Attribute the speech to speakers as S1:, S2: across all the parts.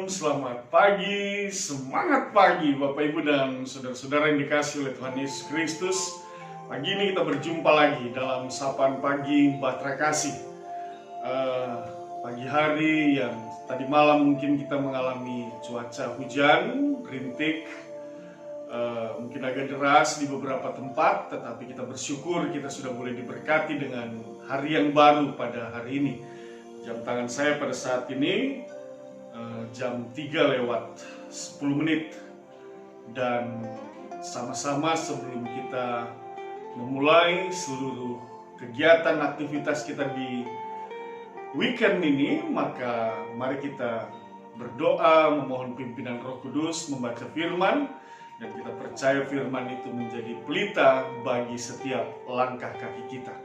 S1: selamat pagi, semangat pagi Bapak Ibu dan saudara-saudara yang dikasihi oleh Tuhan Yesus Kristus. Pagi ini kita berjumpa lagi dalam sapaan pagi Bahtera Kasih. Pagi hari yang tadi malam mungkin kita mengalami cuaca hujan, rintik, mungkin agak deras di beberapa tempat, tetapi kita bersyukur kita sudah boleh diberkati dengan hari yang baru pada hari ini. Jam tangan saya pada saat ini jam 3 lewat 10 menit, dan sama-sama sebelum kita memulai seluruh kegiatan aktivitas kita di weekend ini, maka mari kita berdoa memohon pimpinan Roh Kudus membaca firman, dan kita percaya firman itu menjadi pelita bagi setiap langkah kaki kita.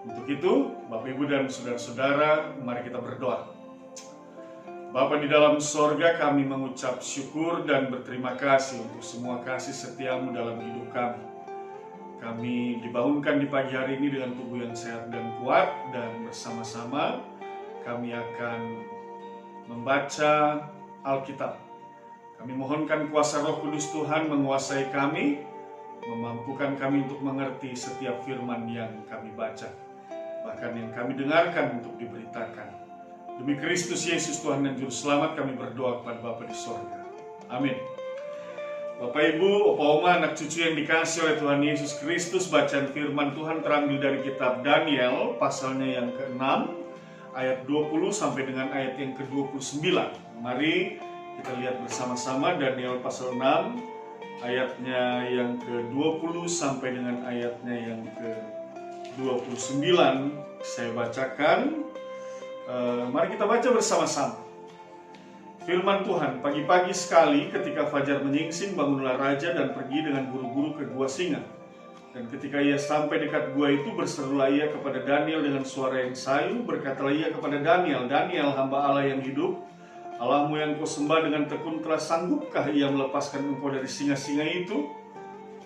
S1: Untuk itu, Bapak Ibu dan saudara-saudara, mari kita berdoa. Bapa di dalam sorga, kami mengucap syukur dan berterima kasih untuk semua kasih setiamu dalam hidup kami. Kami dibangunkan di pagi hari ini dengan tubuh yang sehat dan kuat, dan bersama-sama kami akan membaca Alkitab. Kami mohonkan kuasa Roh Kudus Tuhan menguasai kami, memampukan kami untuk mengerti setiap firman yang kami baca, bahkan yang kami dengarkan untuk diberitakan. Demi Kristus Yesus Tuhan dan Juru Selamat, kami berdoa kepada Bapa di sorga. Amin. Bapak Ibu, Opa Oma, anak cucu yang dikasihi oleh Tuhan Yesus Kristus, bacaan firman Tuhan terambil dari kitab Daniel, pasalnya yang ke-6, ayat 20 sampai dengan ayat yang ke-29. Mari kita lihat bersama-sama Daniel pasal 6, ayatnya yang ke-20 sampai dengan ayatnya yang ke-29. Saya bacakan. Mari kita baca bersama-sama. Firman Tuhan, pagi-pagi sekali ketika fajar menyingsing, bangunlah raja dan pergi dengan buru-buru ke gua singa. Dan ketika ia sampai dekat gua itu, berserulah ia kepada Daniel dengan suara yang sayu. Berkatalah ia kepada Daniel, "Daniel, hamba Allah yang hidup, Allahmu yang kau sembah dengan tekun, telah sanggupkah ia melepaskan engkau dari singa-singa itu?"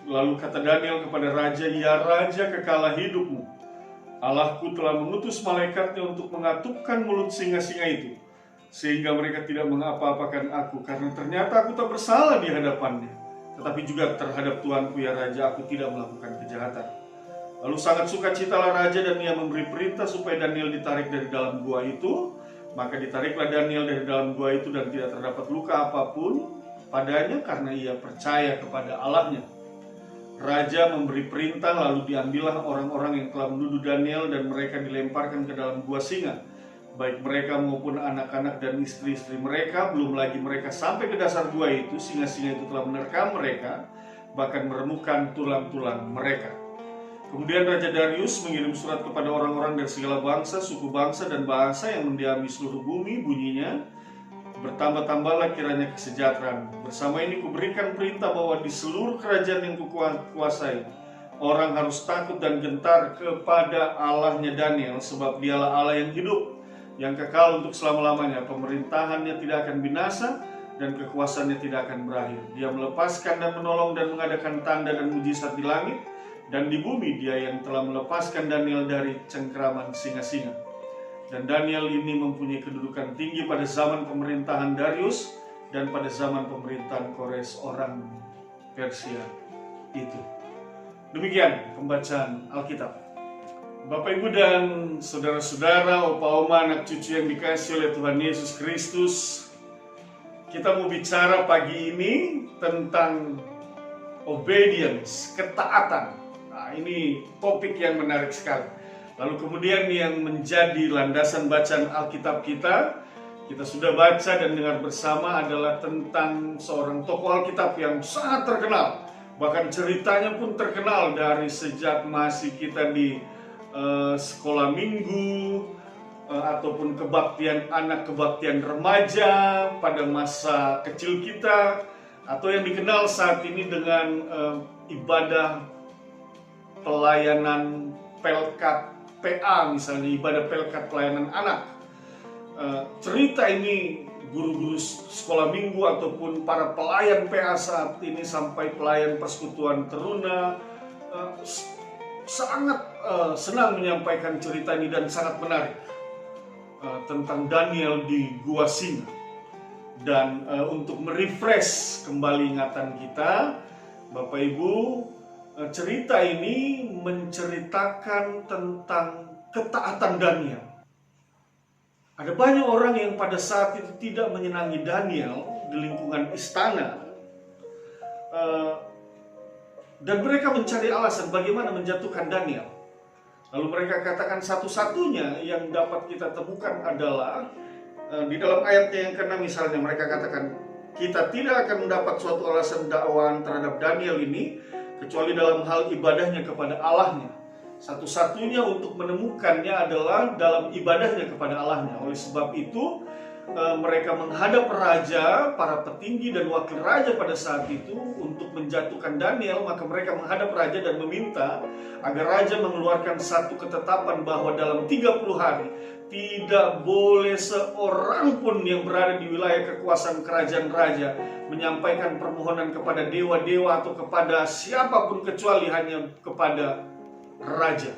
S1: Lalu kata Daniel kepada raja, "Ya raja, kekalah hidupmu. Allahku telah mengutus malaikatnya untuk mengatupkan mulut singa-singa itu, sehingga mereka tidak mengapa-apakan aku, karena ternyata aku tak bersalah di hadapannya. Tetapi juga terhadap Tuanku ya raja, aku tidak melakukan kejahatan." Lalu sangat sukacitalah raja, dan ia memberi perintah supaya Daniel ditarik dari dalam gua itu. Maka ditariklah Daniel dari dalam gua itu, dan tidak terdapat luka apapun padanya, karena ia percaya kepada Allahnya. Raja memberi perintah, lalu diambillah orang-orang yang telah menuduh Daniel, dan mereka dilemparkan ke dalam gua singa, baik mereka maupun anak-anak dan istri-istri mereka. Belum lagi mereka sampai ke dasar gua itu, singa-singa itu telah menerkam mereka, bahkan meremukkan tulang-tulang mereka. Kemudian Raja Darius mengirim surat kepada orang-orang dari segala bangsa, suku bangsa, dan bahasa yang mendiami seluruh bumi. Bunyinya, "Bertambah-tambahlah kiranya kesejahteraan. Bersama ini kuberikan perintah bahwa di seluruh kerajaan yang kukuasai, orang harus takut dan gentar kepada Allahnya Daniel, sebab dialah Allah yang hidup, yang kekal untuk selama-lamanya. Pemerintahannya tidak akan binasa, dan kekuasaannya tidak akan berakhir. Dia melepaskan dan menolong dan mengadakan tanda dan mujizat di langit dan di bumi. Dia yang telah melepaskan Daniel dari cengkraman singa-singa." Dan Daniel ini mempunyai kedudukan tinggi pada zaman pemerintahan Darius dan pada zaman pemerintahan Kores orang Persia itu. Demikian pembacaan Alkitab. Bapak Ibu dan saudara-saudara, Opa Oma, anak cucu yang dikasihi oleh Tuhan Yesus Kristus, kita mau bicara pagi ini tentang obedience, ketaatan. Nah, ini topik yang menarik sekali. Lalu kemudian yang menjadi landasan bacaan Alkitab kita sudah baca dan dengar bersama adalah tentang seorang tokoh Alkitab yang sangat terkenal. Bahkan ceritanya pun terkenal dari sejak masih kita di sekolah minggu, ataupun kebaktian anak, kebaktian remaja pada masa kecil kita, atau yang dikenal saat ini dengan ibadah pelayanan Pelkat PA, misalnya ibadah Pelkat pelayanan anak. Cerita ini guru-guru sekolah minggu ataupun para pelayan PA saat ini sampai pelayan persekutuan teruna sangat senang menyampaikan cerita ini, dan sangat menarik tentang Daniel di Gua Singa. Dan untuk merefresh kembali ingatan kita, Bapak Ibu, cerita ini menceritakan tentang ketaatan Daniel. Ada banyak orang yang pada saat itu tidak menyenangi Daniel di lingkungan istana. Dan mereka mencari alasan bagaimana menjatuhkan Daniel. Lalu mereka katakan satu-satunya yang dapat kita temukan adalah di dalam ayatnya yang ke-6 misalnya mereka katakan, kita tidak akan mendapat suatu alasan dakwaan terhadap Daniel ini kecuali dalam hal ibadahnya kepada Allahnya. Satu-satunya untuk menemukannya adalah dalam ibadahnya kepada Allahnya. Oleh sebab itu mereka menghadap raja, para petinggi dan wakil raja pada saat itu untuk menjatuhkan Daniel. Maka mereka menghadap raja dan meminta agar raja mengeluarkan satu ketetapan bahwa dalam 30 hari tidak boleh seorang pun yang berada di wilayah kekuasaan kerajaan raja menyampaikan permohonan kepada dewa-dewa atau kepada siapapun kecuali hanya kepada raja.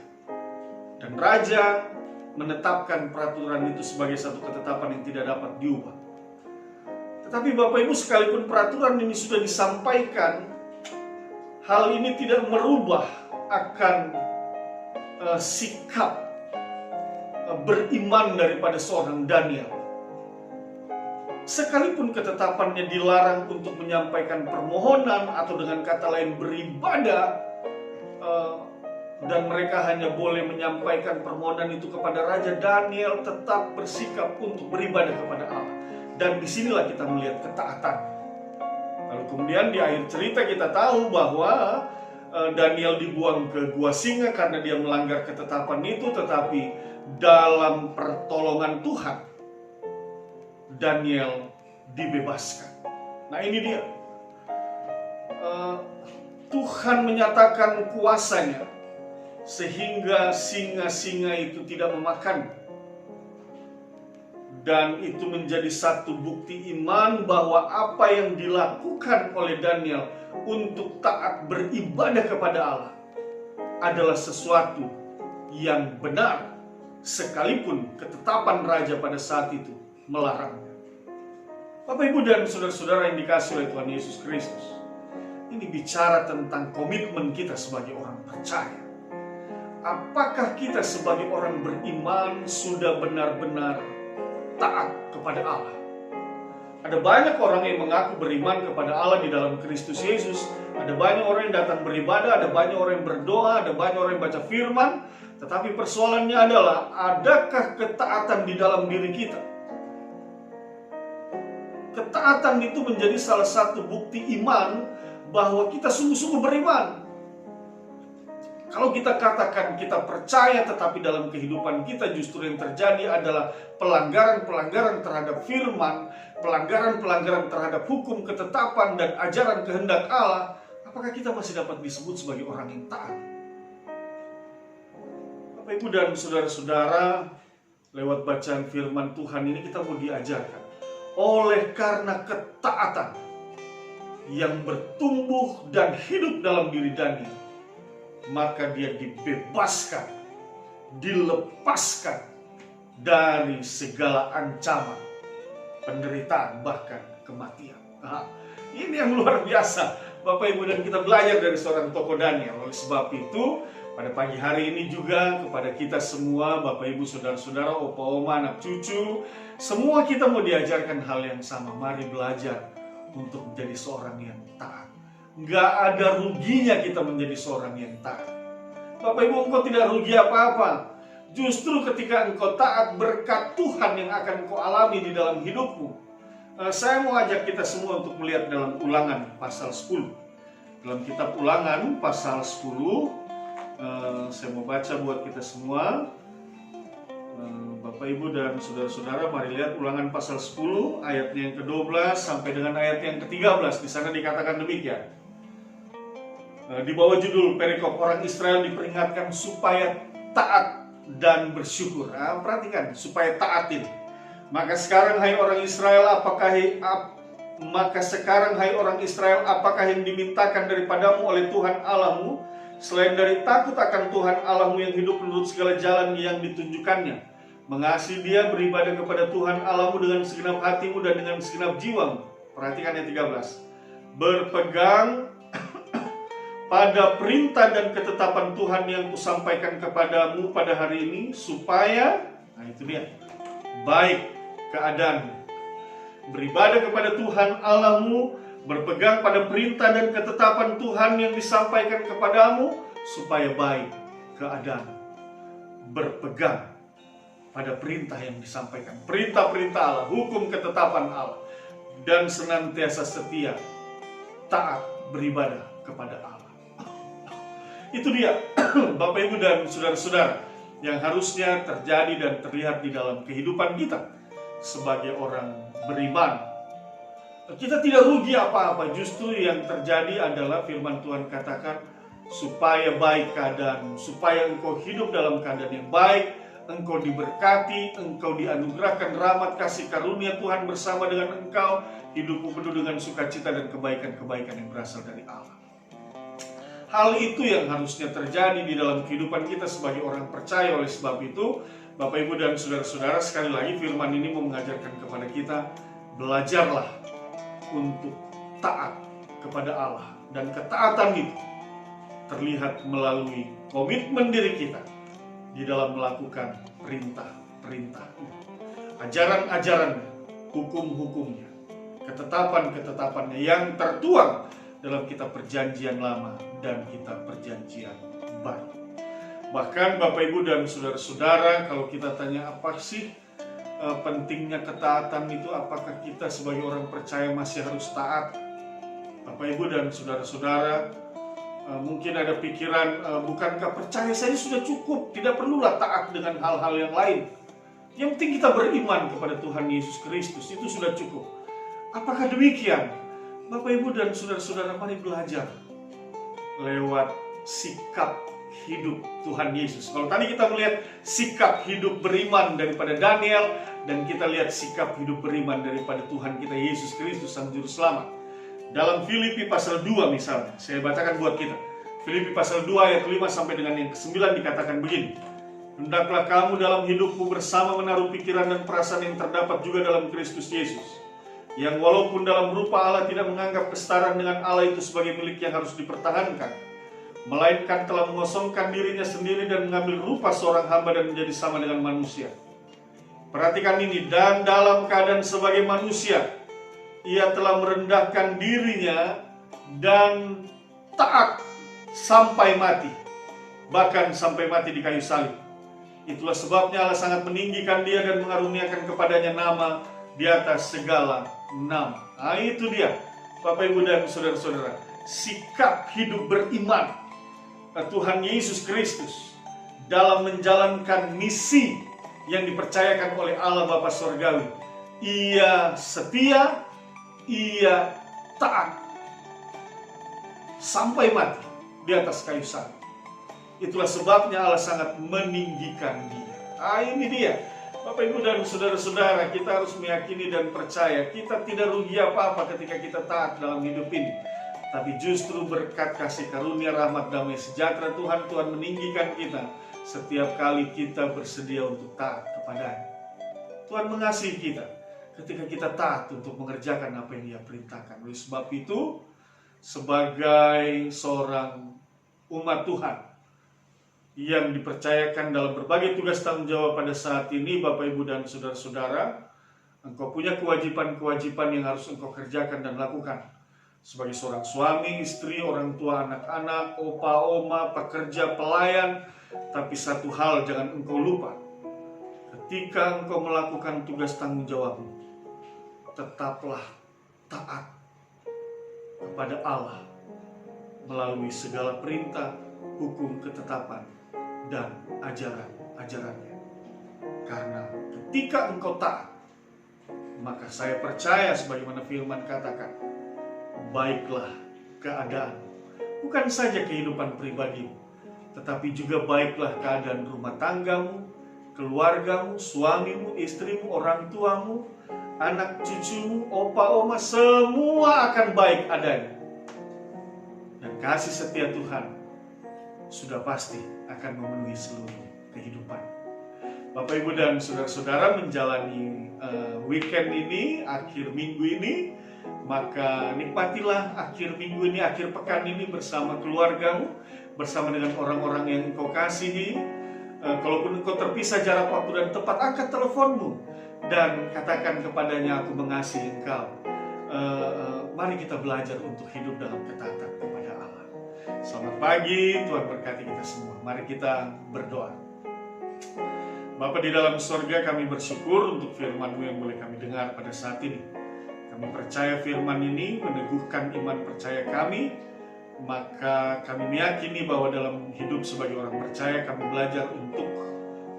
S1: Dan raja menetapkan peraturan itu sebagai satu ketetapan yang tidak dapat diubah. Tetapi Bapak Ibu, sekalipun peraturan ini sudah disampaikan, hal ini tidak merubah akan sikap beriman daripada seorang Daniel. Sekalipun ketetapannya dilarang untuk menyampaikan permohonan atau dengan kata lain beribadah, dan mereka hanya boleh menyampaikan permohonan itu kepada raja, Daniel tetap bersikap untuk beribadah kepada Allah. Dan disinilah kita melihat ketaatan. Lalu kemudian di akhir cerita kita tahu bahwa Daniel dibuang ke gua singa karena dia melanggar ketetapan itu, tetapi dalam pertolongan Tuhan Daniel dibebaskan. Nah ini dia, Tuhan menyatakan kuasanya sehingga singa-singa itu tidak memakan. Dan itu menjadi satu bukti iman bahwa apa yang dilakukan oleh Daniel untuk taat beribadah kepada Allah adalah sesuatu yang benar, sekalipun ketetapan raja pada saat itu melarangnya. Bapak, Ibu, dan saudara-saudara yang dikasihi oleh Tuhan Yesus Kristus, ini bicara tentang komitmen kita sebagai orang percaya. Apakah kita sebagai orang beriman sudah benar-benar taat kepada Allah? Ada banyak orang yang mengaku beriman kepada Allah di dalam Kristus Yesus. Ada banyak orang yang datang beribadah, ada banyak orang yang berdoa, ada banyak orang yang baca firman. Tetapi persoalannya adalah, adakah ketaatan di dalam diri kita? Ketaatan itu menjadi salah satu bukti iman bahwa kita sungguh-sungguh beriman. Kalau kita katakan kita percaya tetapi dalam kehidupan kita justru yang terjadi adalah pelanggaran-pelanggaran terhadap firman, pelanggaran-pelanggaran terhadap hukum, ketetapan, dan ajaran kehendak Allah, apakah kita masih dapat disebut sebagai orang yang taat? Bapak, Ibu, dan saudara-saudara, lewat bacaan firman Tuhan ini kita mau diajarkan, oleh karena ketaatan yang bertumbuh dan hidup dalam diri Daniel, maka dia dibebaskan, dilepaskan dari segala ancaman, penderitaan, bahkan kematian. Ini yang luar biasa, Bapak, Ibu, dan kita belajar dari seorang tokoh Daniel. Oleh sebab itu, pada pagi hari ini juga kepada kita semua, Bapak, Ibu, saudara-saudara, opa, oma, anak cucu, semua kita mau diajarkan hal yang sama. Mari belajar untuk menjadi seorang yang taat. Nggak ada ruginya kita menjadi seorang yang taat. Bapak, Ibu, engkau tidak rugi apa-apa. Justru ketika engkau taat, berkat Tuhan yang akan engkau alami di dalam hidupmu. Saya mau ajak kita semua untuk melihat dalam Ulangan pasal 10. Dalam kitab Ulangan pasal 10, saya mau baca buat kita semua. Bapak, Ibu, dan saudara-saudara, mari lihat Ulangan pasal 10 ayatnya yang ke-12 sampai dengan ayat yang ke-13. Di sana dikatakan demikian. Di bawah judul perikop orang Israel diperingatkan supaya taat dan bersyukur. Perhatikan, supaya taat ini. Maka sekarang hai orang Israel, apakah yang dimintakan daripadamu oleh Tuhan Allahmu selain dari takut akan Tuhan Allahmu yang hidup menurut segala jalan yang ditunjukkannya? Mengasihi Dia, beribadah kepada Tuhan Allahmu dengan segenap hatimu dan dengan segenap jiwamu. Perhatikan ayat 13. Berpegang pada perintah dan ketetapan Tuhan yang kusampaikan kepadamu pada hari ini, supaya, nah itu dia, baik keadaanmu. Beribadah kepada Tuhan Allahmu, berpegang pada perintah dan ketetapan Tuhan yang disampaikan kepadamu, supaya baik keadaanmu. Berpegang pada perintah yang disampaikan, perintah-perintah Allah, hukum ketetapan Allah, dan senantiasa setia, taat, beribadah kepada Allah. Itu dia, Bapak Ibu dan saudara-saudara, yang harusnya terjadi dan terlihat di dalam kehidupan kita sebagai orang beriman. Kita tidak rugi apa-apa, justru yang terjadi adalah firman Tuhan katakan, supaya baik keadaan, supaya engkau hidup dalam keadaan yang baik, engkau diberkati, engkau dianugerahkan rahmat kasih karunia Tuhan bersama dengan engkau, hidupmu penuh dengan sukacita dan kebaikan-kebaikan yang berasal dari Allah. Hal itu yang harusnya terjadi di dalam kehidupan kita sebagai orang percaya. Oleh sebab itu, Bapak Ibu dan saudara-saudara, sekali lagi firman ini mengajarkan kepada kita, belajarlah untuk taat kepada Allah. Dan ketaatan itu terlihat melalui komitmen diri kita di dalam melakukan perintah-perintah, ajaran-ajarannya, hukum-hukumnya, ketetapan-ketetapannya yang tertuang dalam kitab perjanjian lama dan kitab perjanjian baru. Bahkan Bapak Ibu dan saudara-saudara, kalau kita tanya apa sih pentingnya ketaatan itu, apakah kita sebagai orang percaya masih harus taat? Bapak Ibu dan saudara-saudara, mungkin ada pikiran, bukankah percaya saja sudah cukup, tidak perlulah taat dengan hal-hal yang lain. Yang penting kita beriman kepada Tuhan Yesus Kristus, itu sudah cukup. Apakah demikian? Bapak Ibu dan saudara-saudara, mari belajar lewat sikap hidup Tuhan Yesus. Kalau tadi kita melihat sikap hidup beriman daripada Daniel, dan kita lihat sikap hidup beriman daripada Tuhan kita Yesus Kristus Sang Juru Selamat. Dalam Filipi pasal 2 misalnya, saya bacakan buat kita. Filipi pasal 2 ayat 5 sampai dengan yang ke-9 dikatakan begini. Hendaklah kamu dalam hidupmu bersama menaruh pikiran dan perasaan yang terdapat juga dalam Kristus Yesus, yang walaupun dalam rupa Allah tidak menganggap kesetaraan dengan Allah itu sebagai milik yang harus dipertahankan, melainkan telah mengosongkan dirinya sendiri dan mengambil rupa seorang hamba dan menjadi sama dengan manusia. Perhatikan ini, dan dalam keadaan sebagai manusia, Ia telah merendahkan dirinya dan taat sampai mati, bahkan sampai mati di kayu salib. Itulah sebabnya Allah sangat meninggikan Dia dan mengaruniakan kepadanya nama di atas segala nama. Nah, itu dia, Bapak Ibu dan saudara-saudara, sikap hidup beriman Tuhan Yesus Kristus dalam menjalankan misi yang dipercayakan oleh Allah Bapa Surgawi. Ia setia, Ia taat sampai mati di atas kayu salib. Itulah sebabnya Allah sangat meninggikan Dia. Ini dia, Bapak Ibu dan saudara-saudara, kita harus meyakini dan percaya kita tidak rugi apa-apa ketika kita taat dalam hidup ini. Tapi justru berkat kasih karunia, rahmat, damai, sejahtera Tuhan meninggikan kita setiap kali kita bersedia untuk taat kepada-Nya. Tuhan mengasihi kita ketika kita taat untuk mengerjakan apa yang Dia perintahkan. Oleh sebab itu, sebagai seorang umat Tuhan yang dipercayakan dalam berbagai tugas tanggung jawab pada saat ini, Bapak Ibu dan saudara-saudara, engkau punya kewajiban-kewajiban yang harus engkau kerjakan dan lakukan. Sebagai seorang suami, istri, orang tua, anak-anak, opa, oma, pekerja, pelayan. Tapi satu hal jangan engkau lupa. Ketika engkau melakukan tugas tanggung jawabmu, tetaplah taat kepada Allah melalui segala perintah, hukum, ketetapan, dan ajaran-ajarannya. Karena ketika engkau taat, maka saya percaya sebagaimana firman katakan, baiklah keadaan, bukan saja kehidupan pribadimu, tetapi juga baiklah keadaan rumah tanggamu, keluargamu, suamimu, istrimu, orang tuamu, anak cucumu, opa, oma, semua akan baik adanya. Dan kasih setia Tuhan sudah pasti akan memenuhi seluruh kehidupan. Bapak Ibu dan saudara-saudara menjalani weekend ini, akhir minggu ini, maka nikmatilah akhir minggu ini, akhir pekan ini bersama keluargamu, bersama dengan orang-orang yang engkau kasihi. Kalaupun engkau terpisah jarak waktu dan tempat, angkat teleponmu dan katakan kepadanya, aku mengasihi engkau. Mari kita belajar untuk hidup dalam ketaatan kepada Allah. Selamat pagi, Tuhan berkati kita semua. Mari kita berdoa. Bapa di dalam surga, kami bersyukur untuk firman-Mu yang boleh kami dengar pada saat ini. Kami percaya firman ini meneguhkan iman percaya kami, maka kami meyakini bahwa dalam hidup sebagai orang percaya kami belajar untuk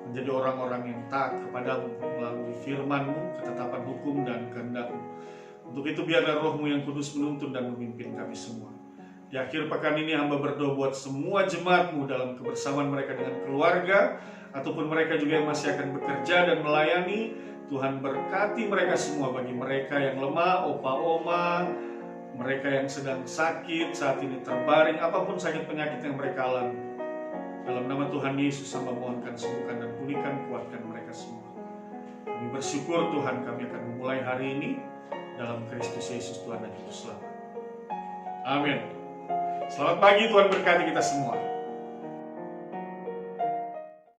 S1: menjadi orang-orang yang taat kepada-Mu melalui firman-Mu, ketetapan hukum dan kehendak-Mu. Untuk itu biarlah Roh-Mu yang kudus menuntun dan memimpin kami semua. Di akhir pekan ini hamba berdoa buat semua jemaat-Mu dalam kebersamaan mereka dengan keluarga, ataupun mereka juga yang masih akan bekerja dan melayani. Tuhan berkati mereka semua, bagi mereka yang lemah, opa-oma, mereka yang sedang sakit, saat ini terbaring, apapun sakit penyakit yang mereka alami. Dalam nama Tuhan Yesus, hamba mohonkan sembuhkan dan pulihkan, kuatkan mereka semua. Kami bersyukur Tuhan, kami akan memulai hari ini dalam Kristus Yesus Tuhan dan Juru Selamat. Amin. Selamat pagi, Tuhan berkati kita semua.